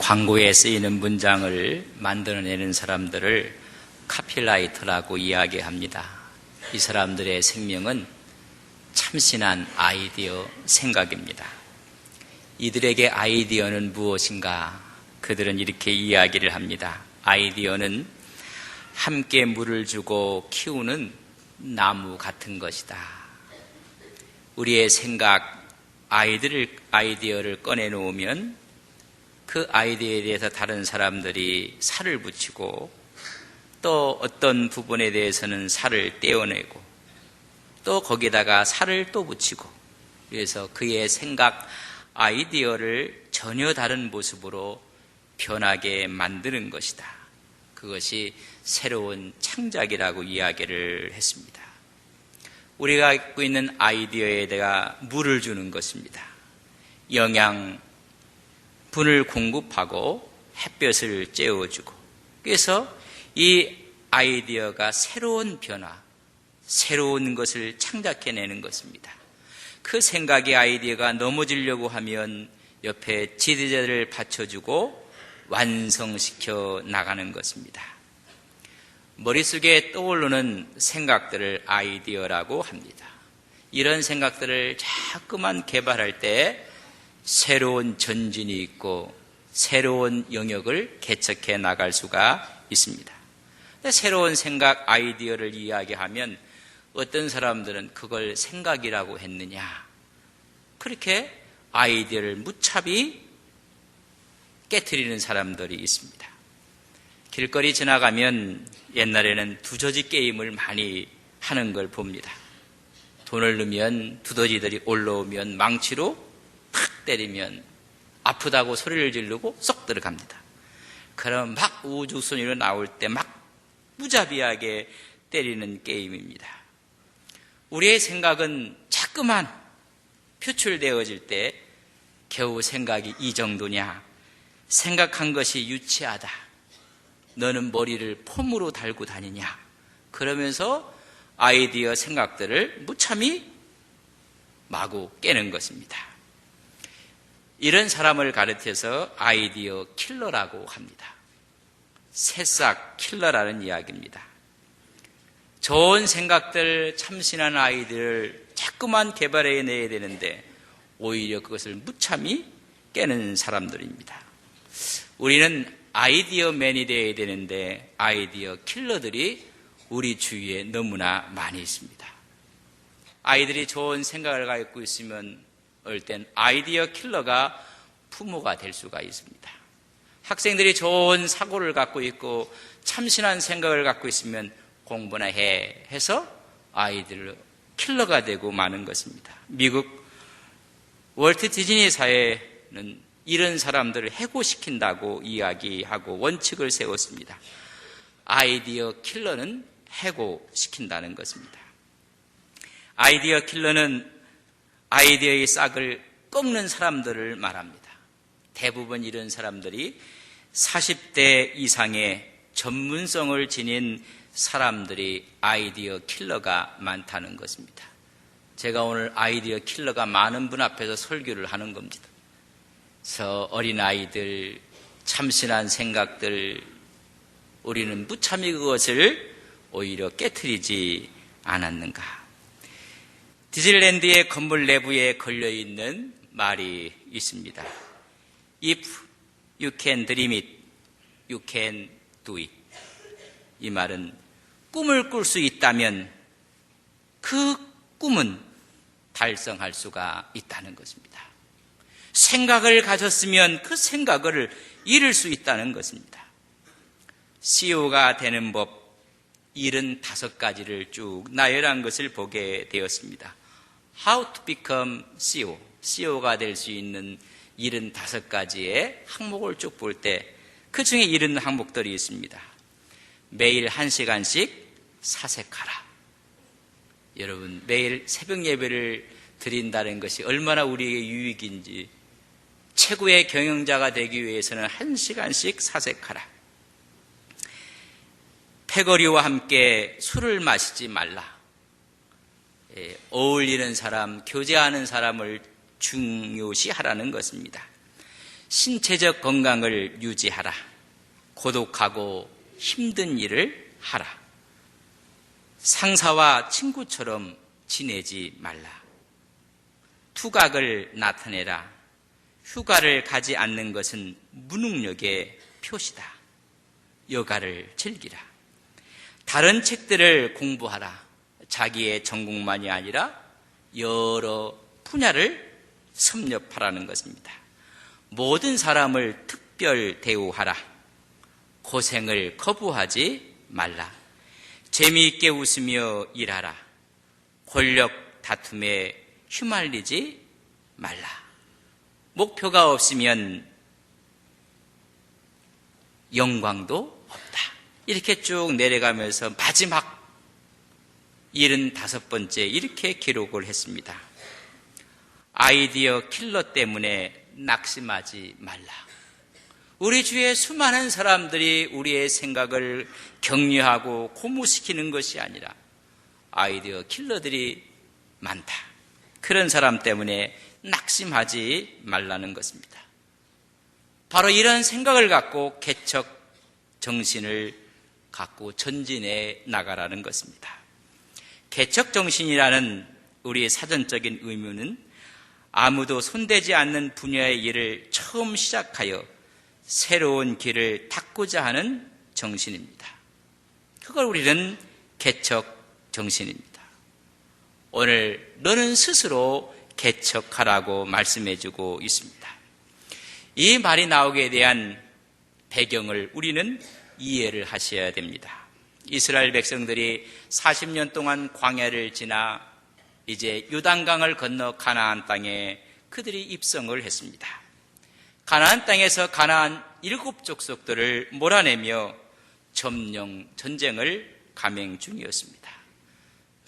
광고에 쓰이는 문장을 만들어내는 사람들을 카피라이터라고 이야기합니다. 이 사람들의 생명은 참신한 아이디어 생각입니다. 이들에게 아이디어는 무엇인가? 그들은 이렇게 이야기를 합니다. 아이디어는 함께 물을 주고 키우는 나무 같은 것이다. 우리의 생각, 아이디어를 꺼내놓으면 그 아이디어에 대해서 다른 사람들이 살을 붙이고 또 어떤 부분에 대해서는 살을 떼어내고 또 거기다가 살을 또 붙이고 그래서 그의 생각, 아이디어를 전혀 다른 모습으로 변하게 만드는 것이다. 그것이 새로운 창작이라고 이야기를 했습니다. 우리가 갖고 있는 아이디어에다가 물을 주는 것입니다. 영양분을 공급하고 햇볕을 쬐어주고 그래서 이 아이디어가 새로운 변화, 새로운 것을 창작해내는 것입니다. 그 생각의 아이디어가 넘어지려고 하면 옆에 지도자를 받쳐주고 완성시켜 나가는 것입니다. 머릿속에 떠오르는 생각들을 아이디어라고 합니다. 이런 생각들을 자꾸만 개발할 때 새로운 전진이 있고 새로운 영역을 개척해 나갈 수가 있습니다. 새로운 생각, 아이디어를 이야기하면 어떤 사람들은 그걸 생각이라고 했느냐. 그렇게 아이디어를 무차비 깨트리는 사람들이 있습니다. 길거리 지나가면 옛날에는 두더지 게임을 많이 하는 걸 봅니다. 돈을 넣으면 두더지들이 올라오면 망치로 팍 때리면 아프다고 소리를 지르고 쏙 들어갑니다. 그럼 막 우주소리로 나올 때 막 무자비하게 때리는 게임입니다. 우리의 생각은 자꾸만 표출되어질 때 겨우 생각이 이 정도냐? 생각한 것이 유치하다. 너는 머리를 폼으로 달고 다니냐? 그러면서 아이디어 생각들을 무참히 마구 깨는 것입니다. 이런 사람을 가르쳐서 아이디어 킬러라고 합니다. 새싹 킬러라는 이야기입니다. 좋은 생각들, 참신한 아이디어를 자꾸만 개발해내야 되는데 오히려 그것을 무참히 깨는 사람들입니다. 우리는 아이디어맨이 되어야 되는데 아이디어 킬러들이 우리 주위에 너무나 많이 있습니다. 아이들이 좋은 생각을 갖고 있으면 어떨 땐 아이디어 킬러가 부모가 될 수가 있습니다. 학생들이 좋은 사고를 갖고 있고 참신한 생각을 갖고 있으면 공부나 해서 아이들 킬러가 되고 마는 것입니다. 미국 월트 디즈니 사회는 이런 사람들을 해고시킨다고 이야기하고 원칙을 세웠습니다. 아이디어 킬러는 해고시킨다는 것입니다. 아이디어 킬러는 아이디어의 싹을 꺾는 사람들을 말합니다. 대부분 이런 사람들이 40대 이상의 전문성을 지닌 사람들이 아이디어 킬러가 많다는 것입니다. 제가 오늘 아이디어 킬러가 많은 분 앞에서 설교를 하는 겁니다. 그래서 어린아이들, 참신한 생각들, 우리는 무참히 그것을 오히려 깨트리지 않았는가. 디즈니랜드의 건물 내부에 걸려있는 말이 있습니다. If you can dream it, you can do it. 이 말은 꿈을 꿀 수 있다면 그 꿈은 달성할 수가 있다는 것입니다. 생각을 가졌으면 그 생각을 이룰 수 있다는 것입니다. CEO가 되는 법 75가지를 쭉 나열한 것을 보게 되었습니다. How to become CEO, CEO가 될 수 있는 75가지의 항목을 쭉 볼 때 그 중에 이런 항목들이 있습니다. 매일 1시간씩 사색하라. 여러분, 매일 새벽 예배를 드린다는 것이 얼마나 우리에게 유익인지, 최고의 경영자가 되기 위해서는 1시간씩 사색하라. 패거리와 함께 술을 마시지 말라. 어울리는 사람, 교제하는 사람을 중요시하라는 것입니다. 신체적 건강을 유지하라. 고독하고 힘든 일을 하라. 상사와 친구처럼 지내지 말라. 투각을 나타내라. 휴가를 가지 않는 것은 무능력의 표시다. 여가를 즐기라. 다른 책들을 공부하라. 자기의 전공만이 아니라 여러 분야를 섭렵하라는 것입니다. 모든 사람을 특별 대우하라. 고생을 거부하지 말라. 재미있게 웃으며 일하라. 권력 다툼에 휘말리지 말라. 목표가 없으면 영광도 없다. 이렇게 쭉 내려가면서 마지막 75번째 이렇게 기록을 했습니다. 아이디어 킬러 때문에 낙심하지 말라. 우리 주위에 수많은 사람들이 우리의 생각을 격려하고 고무시키는 것이 아니라 아이디어 킬러들이 많다. 그런 사람 때문에 낙심하지 말라는 것입니다. 바로 이런 생각을 갖고 개척 정신을 갖고 전진해 나가라는 것입니다. 개척 정신이라는 우리의 사전적인 의미는 아무도 손대지 않는 분야의 일을 처음 시작하여 새로운 길을 닦고자 하는 정신입니다. 그걸 우리는 개척 정신입니다. 오늘 너는 스스로 개척하라고 말씀해주고 있습니다. 이 말이 나오게 대한 배경을 우리는 이해를 하셔야 됩니다. 이스라엘 백성들이 40년 동안 광야를 지나 이제 요단강을 건너 가나안 땅에 그들이 입성을 했습니다. 가나안 땅에서 가나안 7족속들을 몰아내며 점령 전쟁을 감행 중이었습니다.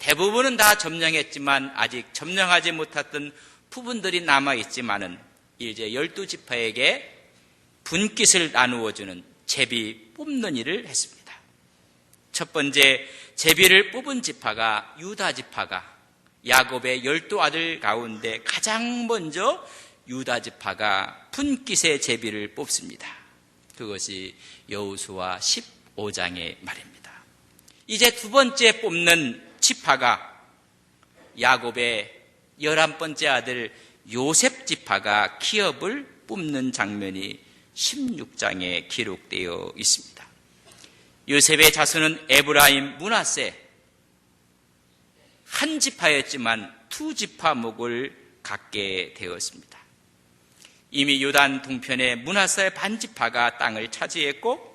대부분은 다 점령했지만 아직 점령하지 못했던 부분들이 남아있지만은 이제 12지파에게 분깃을 나누어주는 제비 뽑는 일을 했습니다. 첫 번째 제비를 뽑은 지파가 유다 지파가 야곱의 12아들 가운데 가장 먼저 유다 지파가 분깃의 제비를 뽑습니다. 그것이 여호수아 15장의 말입니다. 이제 두 번째 뽑는 지파가 야곱의 11번째 아들 요셉 지파가 기업을 뽑는 장면이 16장에 기록되어 있습니다. 요셉의 자손은 에브라임, 므낫세 한 지파였지만 두 지파 목을 갖게 되었습니다. 이미 요단 동편의 므낫세 반지파가 땅을 차지했고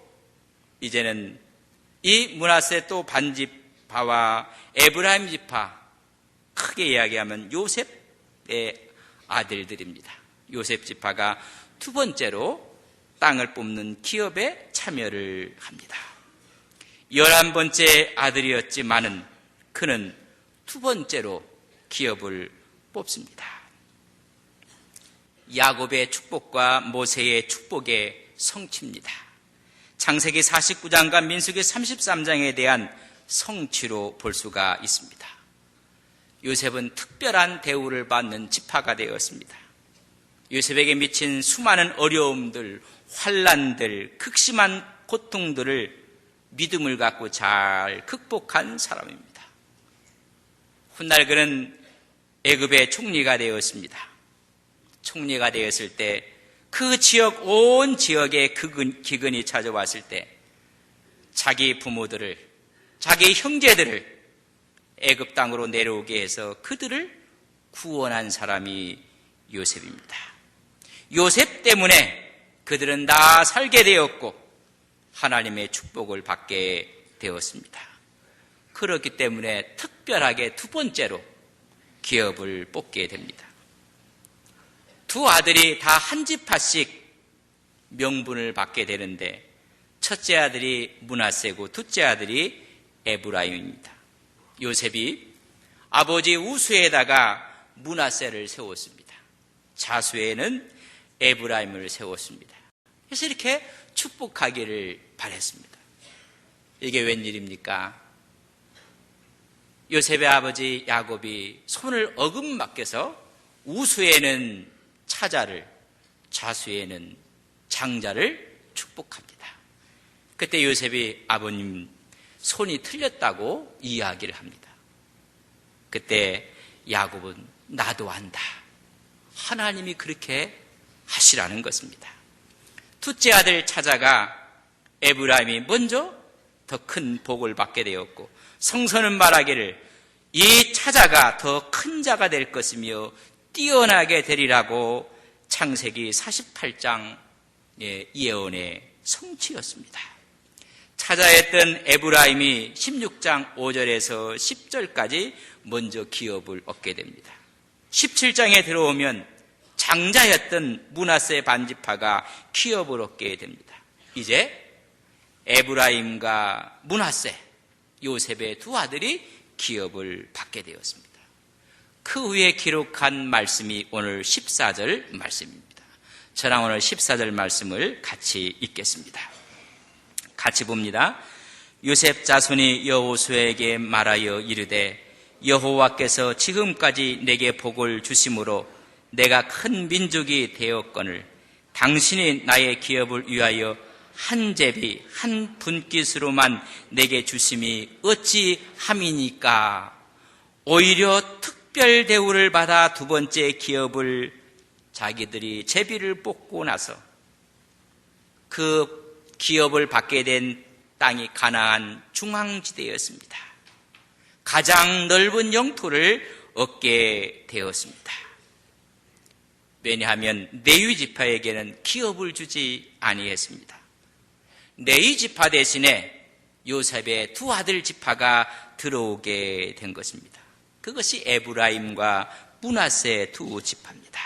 이제는 이 므낫세 또 반지파와 에브라임 지파, 크게 이야기하면 요셉의 아들들입니다. 요셉 지파가 두 번째로 땅을 뽑는 기업에 참여를 합니다. 11번째 아들이었지만은 그는 두 번째로 기업을 뽑습니다. 야곱의 축복과 모세의 축복의 성취입니다. 창세기 49장과 민수기 33장에 대한 성취로 볼 수가 있습니다. 요셉은 특별한 대우를 받는 지파가 되었습니다. 요셉에게 미친 수많은 어려움들, 환난들, 극심한 고통들을 믿음을 갖고 잘 극복한 사람입니다. 훗날 그는 애굽의 총리가 되었습니다. 총리가 되었을 때 그 지역, 온 지역에 기근이 찾아왔을 때 자기 부모들을, 자기 형제들을 애굽 땅으로 내려오게 해서 그들을 구원한 사람이 요셉입니다. 요셉 때문에 그들은 다 살게 되었고 하나님의 축복을 받게 되었습니다. 그렇기 때문에 특별하게 두 번째로 기업을 뽑게 됩니다. 두 아들이 다 한 지파씩 명분을 받게 되는데 첫째 아들이 므낫세고 둘째 아들이 에브라임입니다. 요셉이 아버지 우수에다가 므낫세를 세웠습니다. 자수에는 에브라임을 세웠습니다. 그래서 이렇게 축복하기를 바랬습니다. 이게 웬일입니까? 요셉의 아버지 야곱이 손을 어금 맡겨서 우수에는 차자를, 자수에는 장자를 축복합니다. 그때 요셉이 아버님 손이 틀렸다고 이야기를 합니다. 그때 야곱은 나도 안다. 하나님이 그렇게 하시라는 것입니다. 둘째 아들 찾아가 에브라임이 먼저 더 큰 복을 받게 되었고, 성서는 말하기를 이 찾아가 더 큰 자가 될 것이며 뛰어나게 되리라고 창세기 48장 예언의 성취였습니다. 찾아했던 에브라임이 16장 5절에서 10절까지 먼저 기업을 얻게 됩니다. 17장에 들어오면 장자였던 므낫세 반지파가 기업을 얻게 됩니다. 이제 에브라임과 므낫세, 요셉의 두 아들이 기업을 받게 되었습니다. 그 후에 기록한 말씀이 오늘 14절 말씀입니다. 저랑 오늘 14절 말씀을 같이 읽겠습니다. 같이 봅니다. 요셉 자손이 여호수아에게 말하여 이르되 여호와께서 지금까지 내게 복을 주심으로 내가 큰 민족이 되었거늘 당신이 나의 기업을 위하여 한 제비 한 분깃으로만 내게 주심이 어찌함이니까. 오히려 특별 대우를 받아 두 번째 기업을 자기들이 제비를 뽑고 나서 그 기업을 받게 된 땅이 가나안 중앙지대였습니다. 가장 넓은 영토를 얻게 되었습니다. 왜냐하면 레위 지파에게는 기업을 주지 아니했습니다. 레위 지파 대신에 요셉의 두 아들 지파가 들어오게 된 것입니다. 그것이 에브라임과 므낫세 두 지파입니다.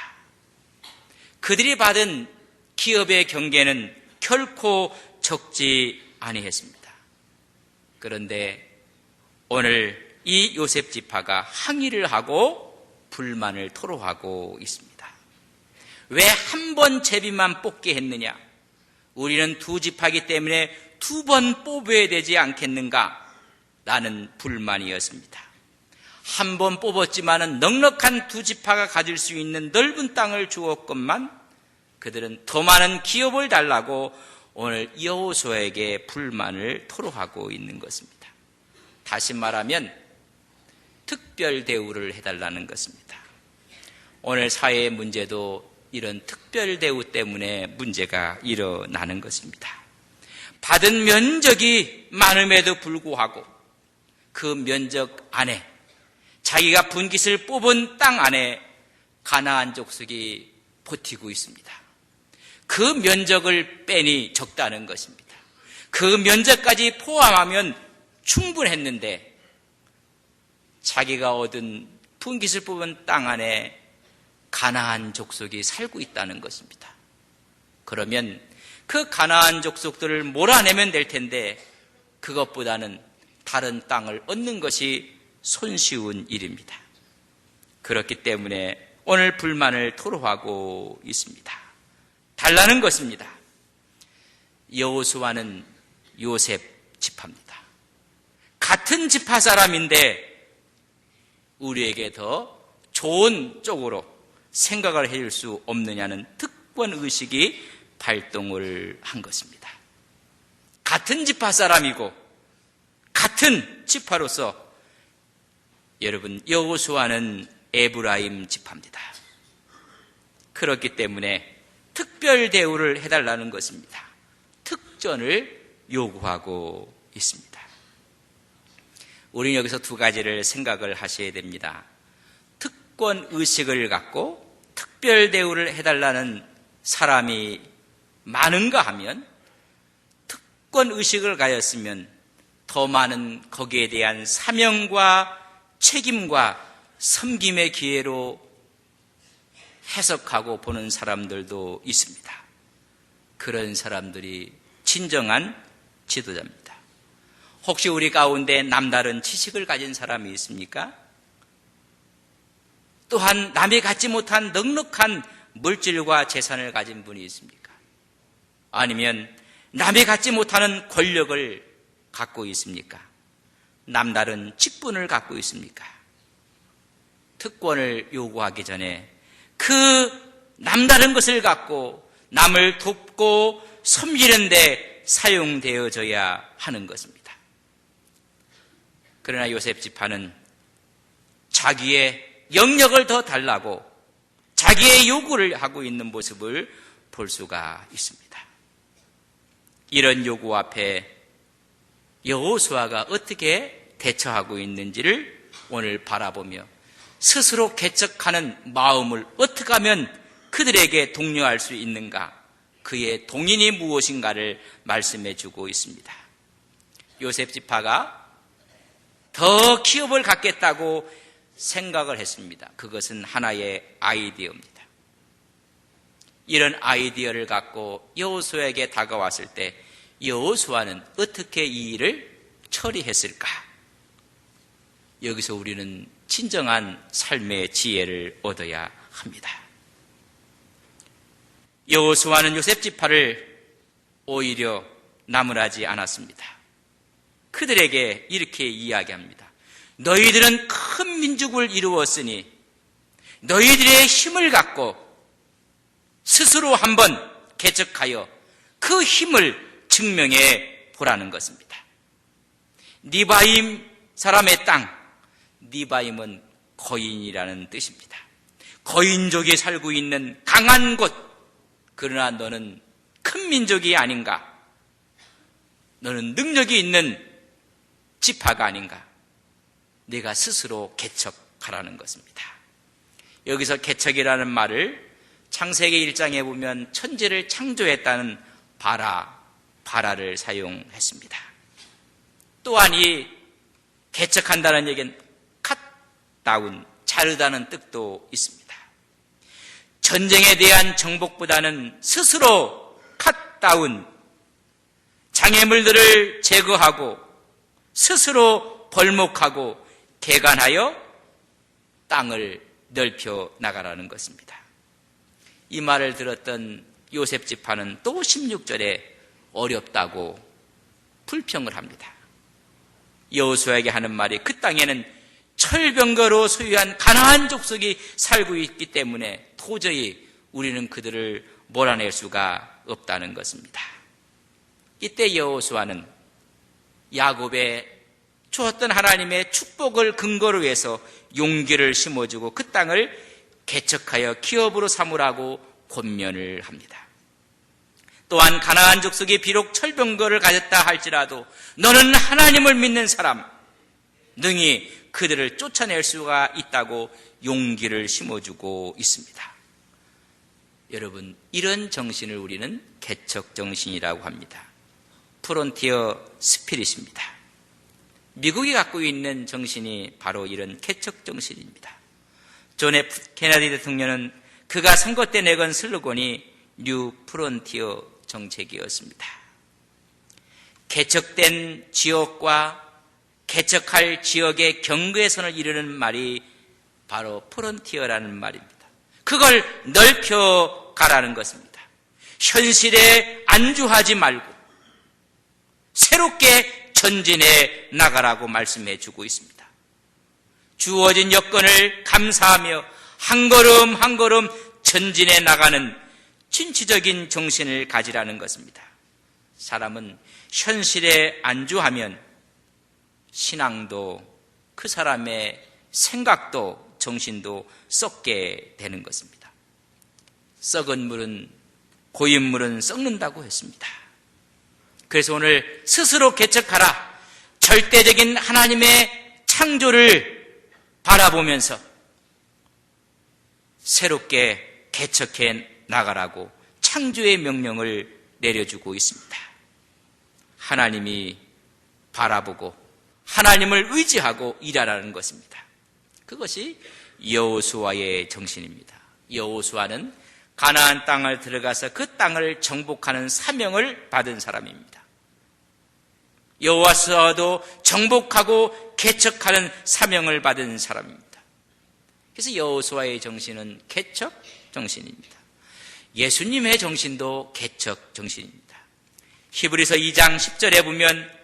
그들이 받은 기업의 경계는 결코 적지 아니했습니다. 그런데 오늘 이 요셉 지파가 항의를 하고 불만을 토로하고 있습니다. 왜 한 번 제비만 뽑게 했느냐? 우리는 두 지파이기 때문에 두 번 뽑아야 되지 않겠는가? 라는 불만이었습니다. 한 번 뽑았지만은 넉넉한 두 지파가 가질 수 있는 넓은 땅을 주었건만 그들은 더 많은 기업을 달라고 오늘 여호수아에게 불만을 토로하고 있는 것입니다. 다시 말하면 특별 대우를 해달라는 것입니다. 오늘 사회의 문제도 이런 특별 대우 때문에 문제가 일어나는 것입니다. 받은 면적이 많음에도 불구하고 그 면적 안에 자기가 분깃을 뽑은 땅 안에 가나안 족속이 버티고 있습니다. 그 면적을 빼니 적다는 것입니다. 그 면적까지 포함하면 충분했는데 자기가 얻은 분깃을 뽑은 땅 안에 가나안 족속이 살고 있다는 것입니다. 그러면 그 가나안 족속들을 몰아내면 될 텐데 그것보다는 다른 땅을 얻는 것이 손쉬운 일입니다. 그렇기 때문에 오늘 불만을 토로하고 있습니다. 달라는 것입니다. 여호수아는 요셉 지파입니다. 같은 지파 사람인데 우리에게 더 좋은 쪽으로 생각을 해줄 수 없느냐는 특권의식이 발동을 한 것입니다. 같은 지파 사람이고 같은 지파로서 여러분 여호수아는 에브라임 지파입니다. 그렇기 때문에 특별 대우를 해달라는 것입니다. 특전을 요구하고 있습니다. 우리는 여기서 두 가지를 생각을 하셔야 됩니다. 특권 의식을 갖고 특별 대우를 해달라는 사람이 많은가 하면 특권 의식을 가졌으면 더 많은 거기에 대한 사명과 책임과 섬김의 기회로 해석하고 보는 사람들도 있습니다. 그런 사람들이 진정한 지도자입니다. 혹시 우리 가운데 남다른 지식을 가진 사람이 있습니까? 또한 남이 갖지 못한 넉넉한 물질과 재산을 가진 분이 있습니까? 아니면 남이 갖지 못하는 권력을 갖고 있습니까? 남다른 직분을 갖고 있습니까? 특권을 요구하기 전에 그 남다른 것을 갖고 남을 돕고 돕고 섬기는 데 사용되어져야 하는 것입니다. 그러나 요셉 지파는 자기의 영역을 더 달라고 자기의 요구를 하고 있는 모습을 볼 수가 있습니다. 이런 요구 앞에 여호수아가 어떻게 대처하고 있는지를 오늘 바라보며 스스로 개척하는 마음을 어떻게 하면 그들에게 독려할 수 있는가, 그의 동인이 무엇인가를 말씀해 주고 있습니다. 요셉 지파가 더 기업을 갖겠다고 생각을 했습니다. 그것은 하나의 아이디어입니다. 이런 아이디어를 갖고 여호수아에게 다가왔을 때 여호수아는 어떻게 이 일을 처리했을까? 여기서 우리는 진정한 삶의 지혜를 얻어야 합니다. 여호수아는 요셉 지파를 오히려 나무라지 않았습니다. 그들에게 이렇게 이야기합니다. 너희들은 큰 민족을 이루었으니 너희들의 힘을 갖고 스스로 한번 개척하여 그 힘을 증명해 보라는 것입니다. 니바임 사람의 땅, 니바임은 거인이라는 뜻입니다. 거인족이 살고 있는 강한 곳, 그러나 너는 큰 민족이 아닌가? 너는 능력이 있는 지파가 아닌가? 네가 스스로 개척하라는 것입니다. 여기서 개척이라는 말을 창세기 1장에 보면 천지를 창조했다는 바라를 사용했습니다. 또한 이 개척한다는 얘기는 cut down, 자르다는 뜻도 있습니다. 전쟁에 대한 정복보다는 스스로 cut down, 장애물들을 제거하고 스스로 벌목하고 개간하여 땅을 넓혀 나가라는 것입니다. 이 말을 들었던 요셉 지파는 또 16절에 어렵다고 불평을 합니다. 여호수아에게 하는 말이 그 땅에는 철병거로 소유한 가나안 족속이 살고 있기 때문에 도저히 우리는 그들을 몰아낼 수가 없다는 것입니다. 이때 여호수아는 야곱에 주었던 하나님의 축복을 근거로 해서 용기를 심어주고 그 땅을 개척하여 기업으로 삼으라고 권면을 합니다. 또한 가나안 족속이 비록 철병거를 가졌다 할지라도 너는 하나님을 믿는 사람, 능히 그들을 쫓아낼 수가 있다고 용기를 심어주고 있습니다. 여러분, 이런 정신을 우리는 개척 정신이라고 합니다. 프론티어 스피릿입니다. 미국이 갖고 있는 정신이 바로 이런 개척 정신입니다. 존 F 케네디 대통령은 그가 선거 때 내건 슬로건이 뉴 프론티어 정책이었습니다. 개척된 지역과 개척할 지역의 경계선을 이루는 말이 바로 프론티어라는 말입니다. 그걸 넓혀 가라는 것입니다. 현실에 안주하지 말고 새롭게 전진해 나가라고 말씀해 주고 있습니다. 주어진 여건을 감사하며 한 걸음 한 걸음 전진해 나가는 진취적인 정신을 가지라는 것입니다. 사람은 현실에 안주하면 신앙도 그 사람의 생각도 정신도 썩게 되는 것입니다. 썩은 물은 고인 물은 썩는다고 했습니다. 그래서 오늘 스스로 개척하라, 절대적인 하나님의 창조를 바라보면서 새롭게 개척해 나가라고 창조의 명령을 내려주고 있습니다. 하나님이 바라보고 하나님을 의지하고 일하라는 것입니다. 그것이 여호수아의 정신입니다. 여호수아는 가나안 땅을 들어가서 그 땅을 정복하는 사명을 받은 사람입니다. 여호수아도 정복하고 개척하는 사명을 받은 사람입니다. 그래서 여호수아의 정신은 개척 정신입니다. 예수님의 정신도 개척 정신입니다. 히브리서 2장 10절에 보면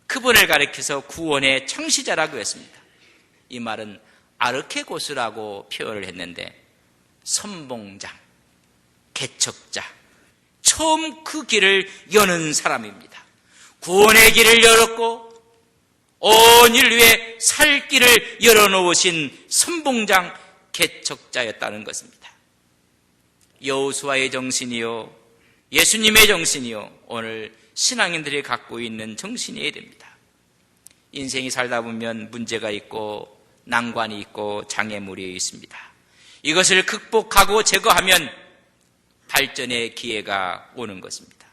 그분을 가리켜서 구원의 창시자라고 했습니다. 이 말은 아르케고스라고 표현을 했는데 선봉장, 개척자, 처음 그 길을 여는 사람입니다. 구원의 길을 열었고 온 인류의 살 길을 열어놓으신 선봉장 개척자였다는 것입니다. 여호수아의 정신이요, 예수님의 정신이요, 오늘 신앙인들이 갖고 있는 정신이어야 됩니다. 인생이 살다 보면 문제가 있고 난관이 있고 장애물이 있습니다. 이것을 극복하고 제거하면 발전의 기회가 오는 것입니다.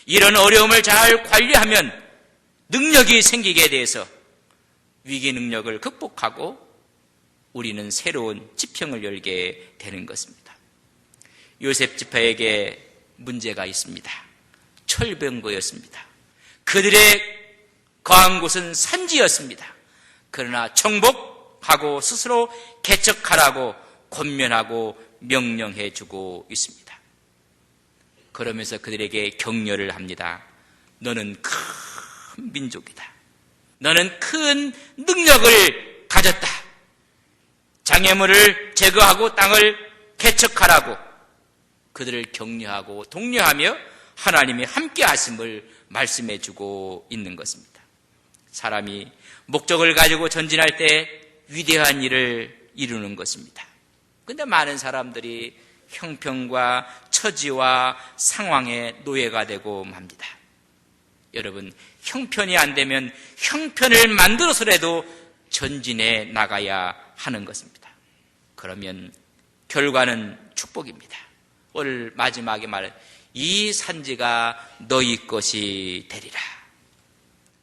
이런 어려움을 잘 관리하면 능력이 생기게 돼서 위기 능력을 극복하고 우리는 새로운 지평을 열게 되는 것입니다. 요셉 지파에게 문제가 있습니다. 철병거였습니다. 그들의 거한 곳은 산지였습니다. 그러나 정복하고 스스로 개척하라고 권면하고 명령해 주고 있습니다. 그러면서 그들에게 격려를 합니다. 너는 큰 민족이다. 너는 큰 능력을 가졌다. 장애물을 제거하고 땅을 개척하라고 그들을 격려하고 독려하며 하나님의 함께 하심을 말씀해 주고 있는 것입니다. 사람이 목적을 가지고 전진할 때 위대한 일을 이루는 것입니다. 그런데 많은 사람들이 형편과 처지와 상황의 노예가 되고 맙니다. 여러분, 형편이 안 되면 형편을 만들어서라도 전진해 나가야 하는 것입니다. 그러면 결과는 축복입니다. 오늘 마지막에 말은 이 산지가 너희 것이 되리라.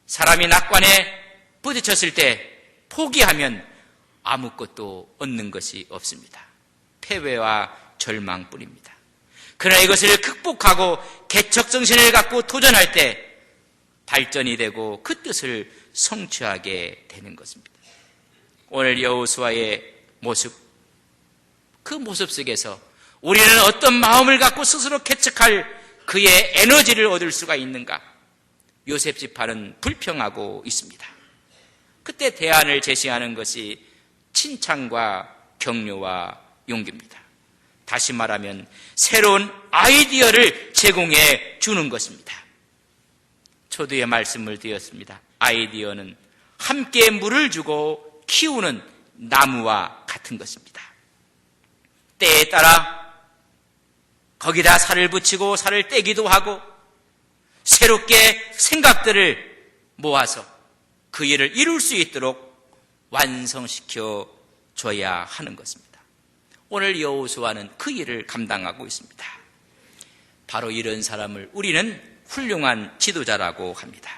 사람이 낙관에 부딪혔을 때 포기하면 아무것도 얻는 것이 없습니다. 패배와 절망뿐입니다. 그러나 이것을 극복하고 개척정신을 갖고 도전할 때 발전이 되고 그 뜻을 성취하게 되는 것입니다. 오늘 여호수아의 모습, 그 모습 속에서 우리는 어떤 마음을 갖고 스스로 개척할 그의 에너지를 얻을 수가 있는가? 요셉 지파는 불평하고 있습니다. 그때 대안을 제시하는 것이 칭찬과 격려와 용기입니다. 다시 말하면 새로운 아이디어를 제공해 주는 것입니다. 초두에 말씀을 드렸습니다. 아이디어는 함께 물을 주고 키우는 나무와 같은 것입니다. 때에 따라 거기다 살을 붙이고 살을 떼기도 하고 새롭게 생각들을 모아서 그 일을 이룰 수 있도록 완성시켜 줘야 하는 것입니다. 오늘 여호수아는 그 일을 감당하고 있습니다. 바로 이런 사람을 우리는 훌륭한 지도자라고 합니다.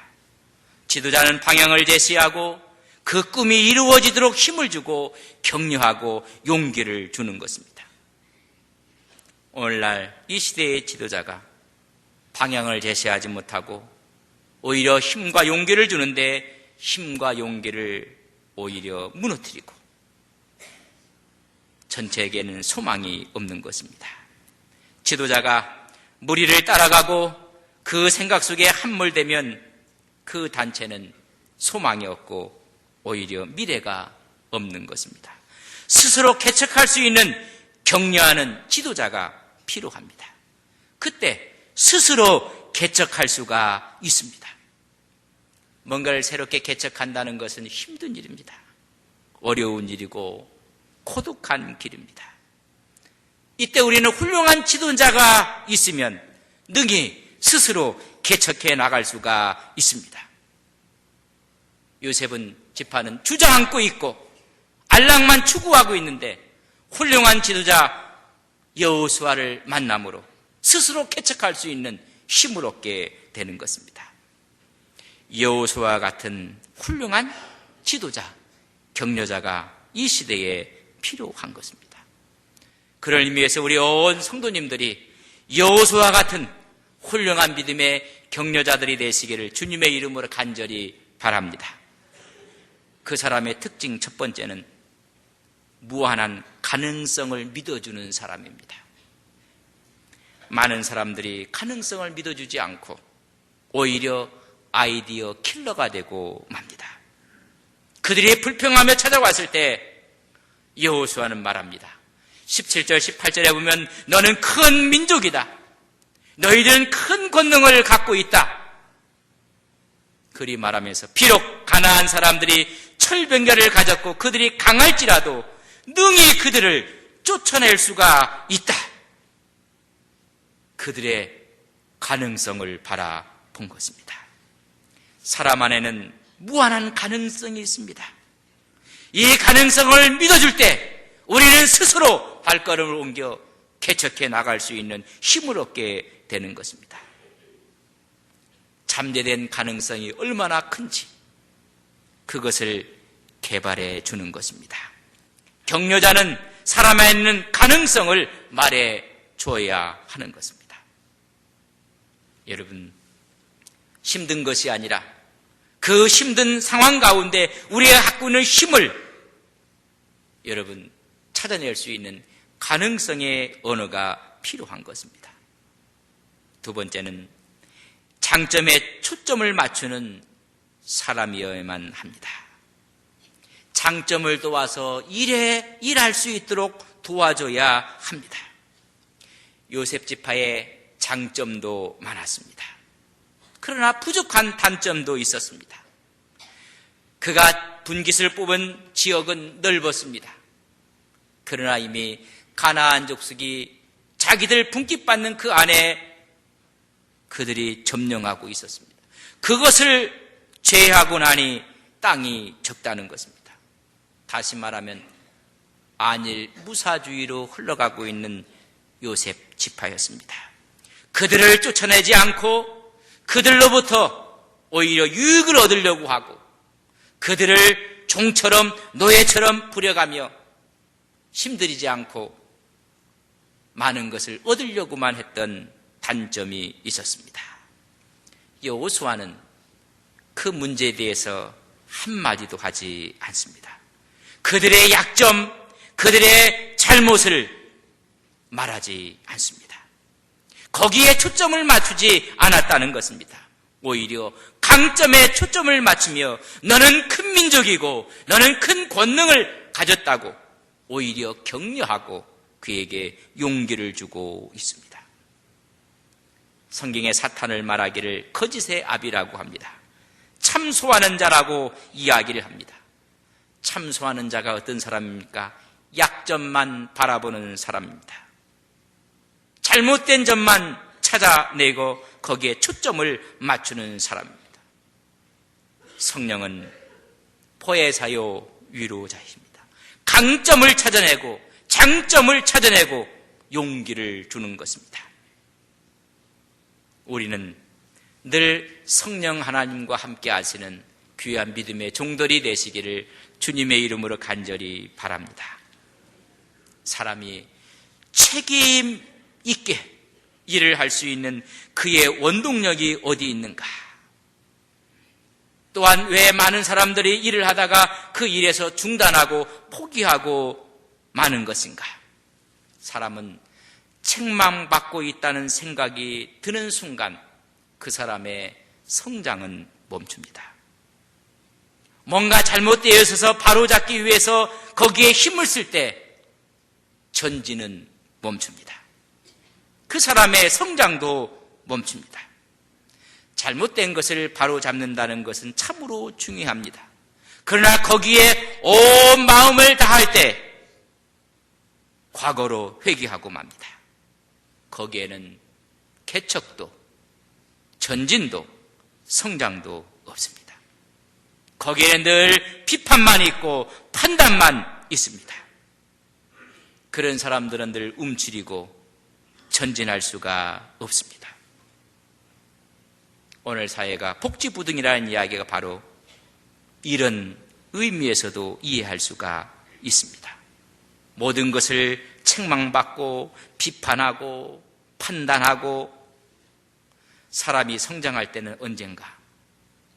지도자는 방향을 제시하고 그 꿈이 이루어지도록 힘을 주고 격려하고 용기를 주는 것입니다. 오늘날 이 시대의 지도자가 방향을 제시하지 못하고 오히려 힘과 용기를 주는데 힘과 용기를 오히려 무너뜨리고 전체에게는 소망이 없는 것입니다. 지도자가 무리를 따라가고 그 생각 속에 함몰되면 그 단체는 소망이 없고 오히려 미래가 없는 것입니다. 스스로 개척할 수 있는 격려하는 지도자가 필요합니다. 그때 스스로 개척할 수가 있습니다. 뭔가를 새롭게 개척한다는 것은 힘든 일입니다. 어려운 일이고 고독한 길입니다. 이때 우리는 훌륭한 지도자가 있으면 능히 스스로 개척해 나갈 수가 있습니다. 요셉은 지파는 주저앉고 있고 안락만 추구하고 있는데 훌륭한 지도자 여호수아를 만남으로 스스로 개척할 수 있는 힘을 얻게 되는 것입니다. 여호수아 같은 훌륭한 지도자, 격려자가 이 시대에 필요한 것입니다. 그런 의미에서 우리 온 성도님들이 여호수아 같은 훌륭한 믿음의 격려자들이 되시기를 주님의 이름으로 간절히 바랍니다. 그 사람의 특징 첫 번째는 무한한 가능성을 믿어주는 사람입니다. 많은 사람들이 가능성을 믿어주지 않고 오히려 아이디어 킬러가 되고 맙니다. 그들이 불평하며 찾아왔을 때 여호수아는 말합니다. 17절 18절에 보면 너는 큰 민족이다. 너희들은 큰 권능을 갖고 있다. 그리 말하면서 비록 가나안 사람들이 철병거를 가졌고 그들이 강할지라도 능히 그들을 쫓아낼 수가 있다. 그들의 가능성을 바라본 것입니다. 사람 안에는 무한한 가능성이 있습니다. 이 가능성을 믿어줄 때 우리는 스스로 발걸음을 옮겨 개척해 나갈 수 있는 힘을 얻게 되는 것입니다. 잠재된 가능성이 얼마나 큰지 그것을 개발해 주는 것입니다. 격려자는 사람 안에 있는 가능성을 말해 줘야 하는 것입니다. 여러분, 힘든 것이 아니라 그 힘든 상황 가운데 우리가 갖고 있는 힘을 여러분 찾아낼 수 있는 가능성의 언어가 필요한 것입니다. 두 번째는 장점에 초점을 맞추는 사람이어야만 합니다. 장점을 도와서 일할 수 있도록 도와줘야 합니다. 요셉 지파의 장점도 많았습니다. 그러나 부족한 단점도 있었습니다. 그가 분깃을 뽑은 지역은 넓었습니다. 그러나 이미 가나안 족속이 자기들 분깃받는 그 안에 그들이 점령하고 있었습니다. 그것을 제외하고 나니 땅이 적다는 것입니다. 다시 말하면 안일 무사주의로 흘러가고 있는 요셉 지파였습니다. 그들을 쫓아내지 않고 그들로부터 오히려 유익을 얻으려고 하고 그들을 종처럼 노예처럼 부려가며 힘들이지 않고 많은 것을 얻으려고만 했던 단점이 있었습니다. 여호수아는 그 문제에 대해서 한마디도 하지 않습니다. 그들의 약점, 그들의 잘못을 말하지 않습니다. 거기에 초점을 맞추지 않았다는 것입니다. 오히려 강점에 초점을 맞추며 너는 큰 민족이고 너는 큰 권능을 가졌다고 오히려 격려하고 그에게 용기를 주고 있습니다. 성경에 사탄을 말하기를 거짓의 아비라고 합니다. 참소하는 자라고 이야기를 합니다. 참소하는 자가 어떤 사람입니까? 약점만 바라보는 사람입니다. 잘못된 점만 찾아내고 거기에 초점을 맞추는 사람입니다. 성령은 보혜사요 위로자이십니다. 강점을 찾아내고 장점을 찾아내고 용기를 주는 것입니다. 우리는 늘 성령 하나님과 함께 하시는 귀한 믿음의 종들이 되시기를 주님의 이름으로 간절히 바랍니다. 사람이 책임 있게 일을 할 수 있는 그의 원동력이 어디 있는가? 또한 왜 많은 사람들이 일을 하다가 그 일에서 중단하고 포기하고 마는 것인가? 사람은 책망받고 있다는 생각이 드는 순간 그 사람의 성장은 멈춥니다. 뭔가 잘못되어 있어서 바로잡기 위해서 거기에 힘을 쓸 때 전진은 멈춥니다. 그 사람의 성장도 멈춥니다. 잘못된 것을 바로잡는다는 것은 참으로 중요합니다. 그러나 거기에 온 마음을 다할 때 과거로 회귀하고 맙니다. 거기에는 개척도 전진도 성장도 없습니다. 거기에는 늘 비판만 있고 판단만 있습니다. 그런 사람들은 늘 움츠리고 전진할 수가 없습니다. 오늘 사회가 복지부등이라는 이야기가 바로 이런 의미에서도 이해할 수가 있습니다. 모든 것을 책망받고 비판하고 판단하고 사람이 성장할 때는 언젠가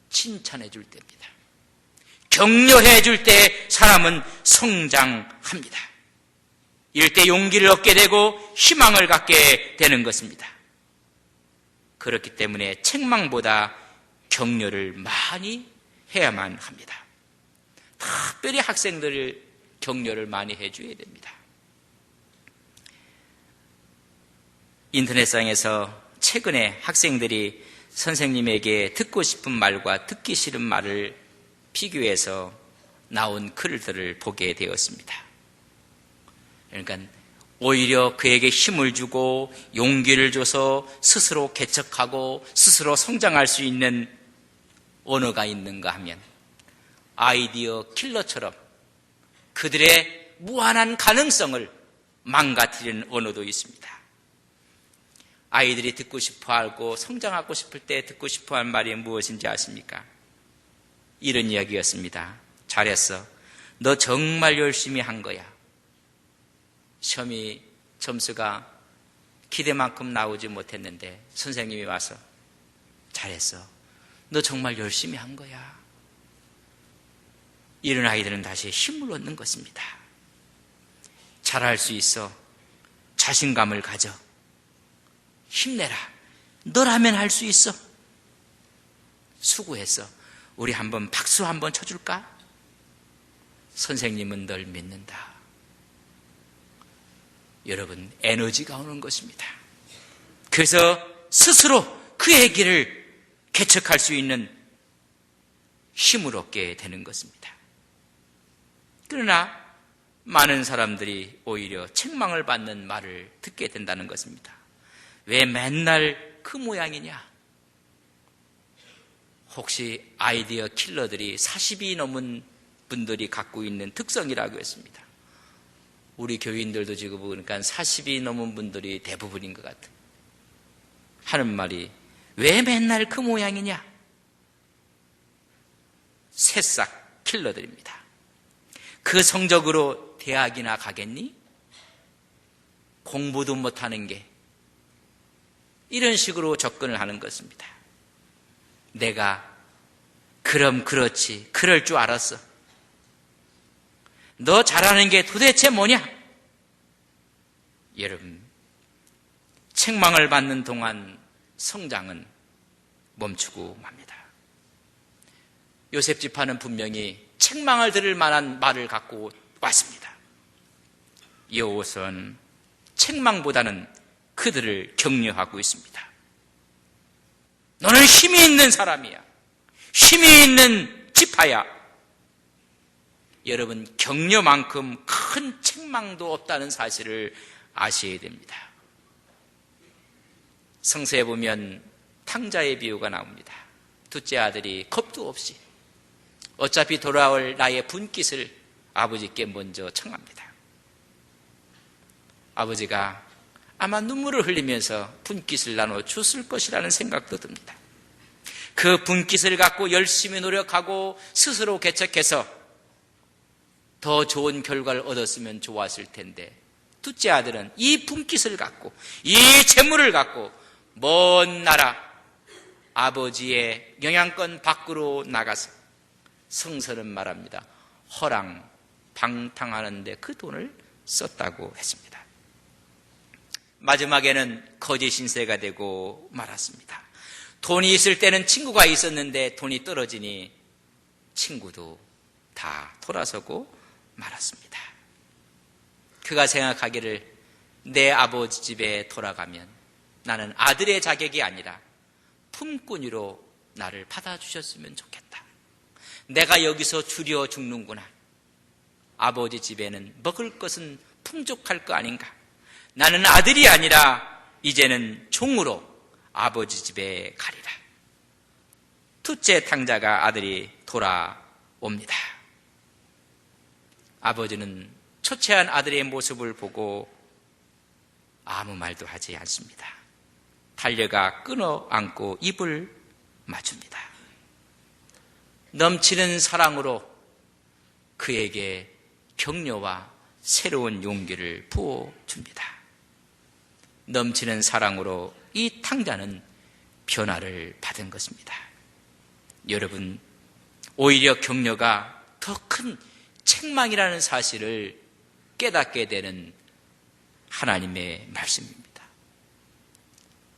칭찬해 줄 때입니다. 격려해 줄 때 사람은 성장합니다. 이럴 때 용기를 얻게 되고 희망을 갖게 되는 것입니다. 그렇기 때문에 책망보다 격려를 많이 해야만 합니다. 특별히 학생들을 격려를 많이 해줘야 됩니다. 인터넷상에서 최근에 학생들이 선생님에게 듣고 싶은 말과 듣기 싫은 말을 비교해서 나온 글들을 보게 되었습니다. 그러니까 오히려 그에게 힘을 주고 용기를 줘서 스스로 개척하고 스스로 성장할 수 있는 언어가 있는가 하면 아이디어 킬러처럼 그들의 무한한 가능성을 망가뜨리는 언어도 있습니다. 아이들이 듣고 싶어 하고 성장하고 싶을 때 듣고 싶어 하는 말이 무엇인지 아십니까? 이런 이야기였습니다. 잘했어. 너 정말 열심히 한 거야. 시험이 점수가 기대만큼 나오지 못했는데 선생님이 와서 잘했어. 너 정말 열심히 한 거야. 이런 아이들은 다시 힘을 얻는 것입니다. 잘할 수 있어. 자신감을 가져. 힘내라. 너라면 할 수 있어. 수고했어. 우리 한번 박수 한번 쳐줄까? 선생님은 널 믿는다. 여러분, 에너지가 오는 것입니다. 그래서 스스로 그의 길을 개척할 수 있는 힘을 얻게 되는 것입니다. 그러나 많은 사람들이 오히려 책망을 받는 말을 듣게 된다는 것입니다. 왜 맨날 그 모양이냐? 혹시 아이디어 킬러들이 40이 넘은 분들이 갖고 있는 특성이라고 했습니다. 우리 교인들도 지금 보니까 40이 넘은 분들이 대부분인 것 같아요. 하는 말이 왜 맨날 그 모양이냐? 새싹 킬러들입니다. 그 성적으로 대학이나 가겠니? 공부도 못하는 게 이런 식으로 접근을 하는 것입니다. 내가 그럼 그렇지 그럴 줄 알았어. 너 잘하는 게 도대체 뭐냐? 여러분, 책망을 받는 동안 성장은 멈추고 맙니다. 요셉 지파는 분명히 책망을 들을 만한 말을 갖고 왔습니다. 여호와는 책망보다는 그들을 격려하고 있습니다. 너는 힘이 있는 사람이야. 힘이 있는 지파야. 여러분, 격려만큼 큰 책망도 없다는 사실을 아셔야 됩니다. 성서에 보면 탕자의 비유가 나옵니다. 둘째 아들이 겁도 없이 어차피 돌아올 나의 분깃을 아버지께 먼저 청합니다. 아버지가 아마 눈물을 흘리면서 분깃을 나눠 줬을 것이라는 생각도 듭니다. 그 분깃을 갖고 열심히 노력하고 스스로 개척해서 더 좋은 결과를 얻었으면 좋았을 텐데 둘째 아들은 이 분깃을 갖고 이 재물을 갖고 먼 나라 아버지의 영향권 밖으로 나가서 성서는 말합니다. 허랑방탕하는데 그 돈을 썼다고 했습니다. 마지막에는 거짓 신세가 되고 말았습니다. 돈이 있을 때는 친구가 있었는데 돈이 떨어지니 친구도 다 돌아서고 말았습니다. 그가 생각하기를 내 아버지 집에 돌아가면 나는 아들의 자격이 아니라 품꾼이로 나를 받아주셨으면 좋겠다. 내가 여기서 줄여 죽는구나. 아버지 집에는 먹을 것은 풍족할 거 아닌가. 나는 아들이 아니라 이제는 종으로 아버지 집에 가리라. 둘째 탕자가 아들이 돌아옵니다. 아버지는 초췌한 아들의 모습을 보고 아무 말도 하지 않습니다. 달려가 끊어 안고 입을 맞춥니다. 넘치는 사랑으로 그에게 격려와 새로운 용기를 부어줍니다. 넘치는 사랑으로 이 탕자는 변화를 받은 것입니다. 여러분, 오히려 격려가 더 큰 책망이라는 사실을 깨닫게 되는 하나님의 말씀입니다.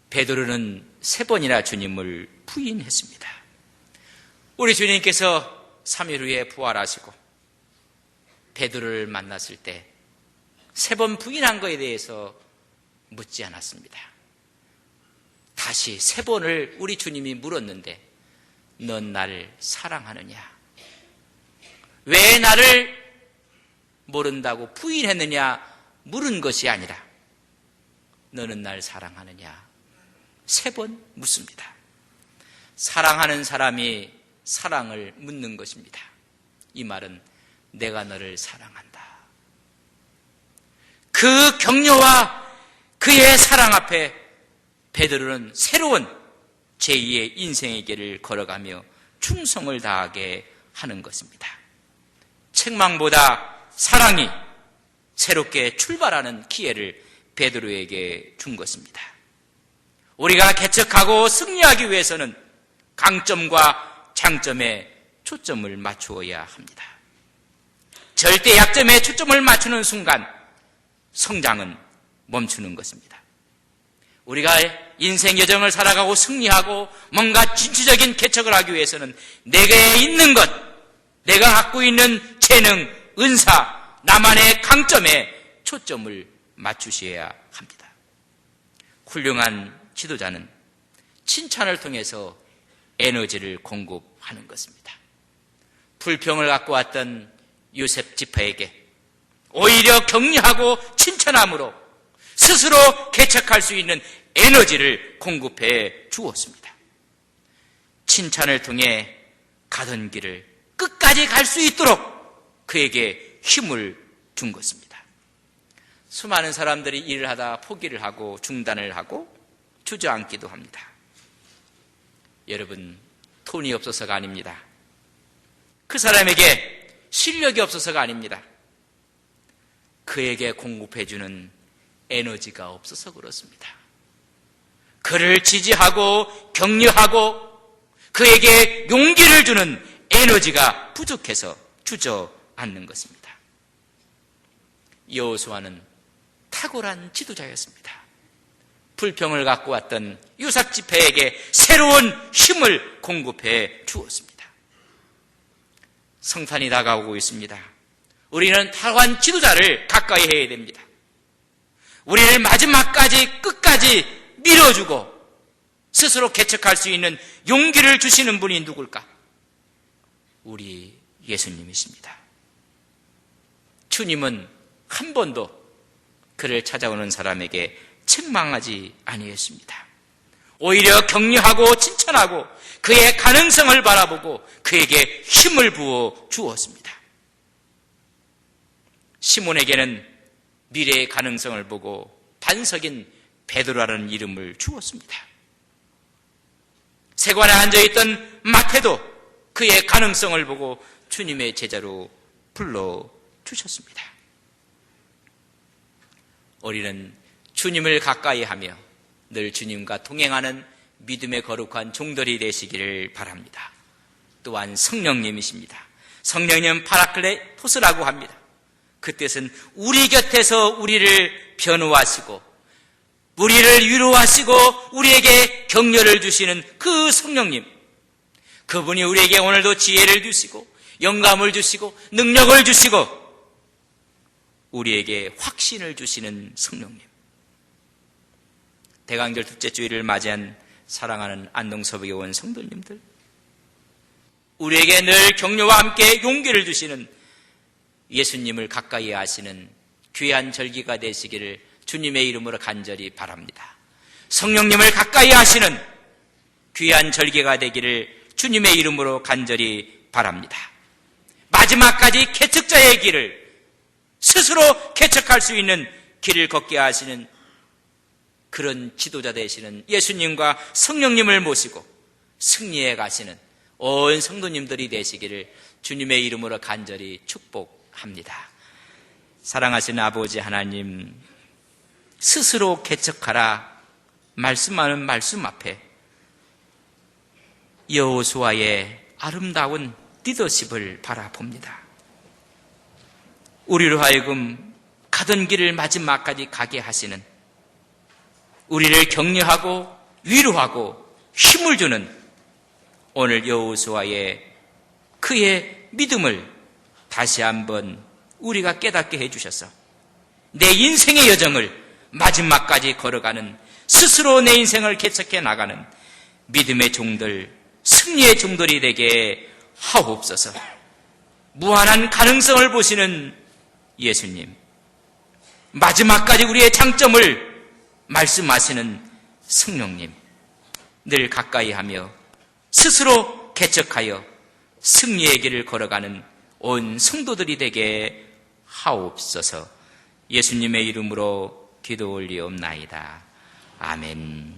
베드로는 3번이나 주님을 부인했습니다. 우리 주님께서 3일 후에 부활하시고 베드로를 만났을 때 3번 부인한 것에 대해서 묻지 않았습니다. 다시 3번을 우리 주님이 물었는데 넌 나를 사랑하느냐? 왜 나를 모른다고 부인했느냐 물은 것이 아니라 너는 날 사랑하느냐 3번 묻습니다. 사랑하는 사람이 사랑을 묻는 것입니다. 이 말은 내가 너를 사랑한다. 그 격려와 그의 사랑 앞에 베드로는 새로운 제2의 인생의 길을 걸어가며 충성을 다하게 하는 것입니다. 책망보다 사랑이 새롭게 출발하는 기회를 베드로에게 준 것입니다. 우리가 개척하고 승리하기 위해서는 강점과 장점에 초점을 맞추어야 합니다. 절대 약점에 초점을 맞추는 순간 성장은 멈추는 것입니다. 우리가 인생 여정을 살아가고 승리하고 뭔가 진취적인 개척을 하기 위해서는 내게 있는 것, 내가 갖고 있는 재능, 은사, 나만의 강점에 초점을 맞추셔야 합니다. 훌륭한 지도자는 칭찬을 통해서 에너지를 공급하는 것입니다. 불평을 갖고 왔던 요셉 지파에게 오히려 격려하고 칭찬함으로 스스로 개척할 수 있는 에너지를 공급해 주었습니다. 칭찬을 통해 가던 길을 끝까지 갈 수 있도록 그에게 힘을 준 것입니다. 수많은 사람들이 일을 하다 포기를 하고 중단을 하고 주저앉기도 합니다. 여러분, 돈이 없어서가 아닙니다. 그 사람에게 실력이 없어서가 아닙니다. 그에게 공급해주는 에너지가 없어서 그렇습니다. 그를 지지하고 격려하고 그에게 용기를 주는 에너지가 부족해서 주저앉는 것입니다. 여호수아는 탁월한 지도자였습니다. 불평을 갖고 왔던 유삽 지파에게 새로운 힘을 공급해 주었습니다. 성탄이 다가오고 있습니다. 우리는 탁월한 지도자를 가까이 해야 됩니다. 우리를 마지막까지 끝까지 밀어주고 스스로 개척할 수 있는 용기를 주시는 분이 누굴까? 우리 예수님이십니다. 주님은 한 번도 그를 찾아오는 사람에게 책망하지 아니했습니다. 오히려 격려하고 칭찬하고 그의 가능성을 바라보고 그에게 힘을 부어 주었습니다. 시몬에게는 미래의 가능성을 보고 반석인 베드로라는 이름을 주었습니다. 세관에 앉아있던 마태도 그의 가능성을 보고 주님의 제자로 불러주셨습니다. 우리는 주님을 가까이 하며 늘 주님과 동행하는 믿음의 거룩한 종들이 되시기를 바랍니다. 또한 성령님이십니다. 성령님은 파라클레토스라고 합니다. 그 뜻은 우리 곁에서 우리를 변호하시고 우리를 위로하시고 우리에게 격려를 주시는 그 성령님, 그분이 우리에게 오늘도 지혜를 주시고 영감을 주시고 능력을 주시고 우리에게 확신을 주시는 성령님. 대강절 둘째 주일을 맞이한 사랑하는 안동서북에 온 성도님들, 우리에게 늘 격려와 함께 용기를 주시는 예수님을 가까이 하시는 귀한 절기가 되시기를 주님의 이름으로 간절히 바랍니다. 성령님을 가까이 하시는 귀한 절기가 되기를 주님의 이름으로 간절히 바랍니다. 마지막까지 개척자의 길을 스스로 개척할 수 있는 길을 걷게 하시는 그런 지도자 되시는 예수님과 성령님을 모시고 승리해 가시는 온 성도님들이 되시기를 주님의 이름으로 간절히 축복합니다. 사랑하시는 아버지 하나님, 스스로 개척하라 말씀하는 말씀 앞에 여호수아의 아름다운 리더십을 바라봅니다. 우리로 하여금 가던 길을 마지막까지 가게 하시는, 우리를 격려하고 위로하고 힘을 주는 오늘 여호수아의 그의 믿음을 다시 한번 우리가 깨닫게 해주셔서 내 인생의 여정을 마지막까지 걸어가는, 스스로 내 인생을 개척해 나가는 믿음의 종들, 승리의 종들이 되게 하옵소서. 무한한 가능성을 보시는 예수님, 마지막까지 우리의 장점을 말씀하시는 성령님, 늘 가까이 하며 스스로 개척하여 승리의 길을 걸어가는 온 성도들이 되게 하옵소서. 예수님의 이름으로 기도 올리옵나이다. 아멘.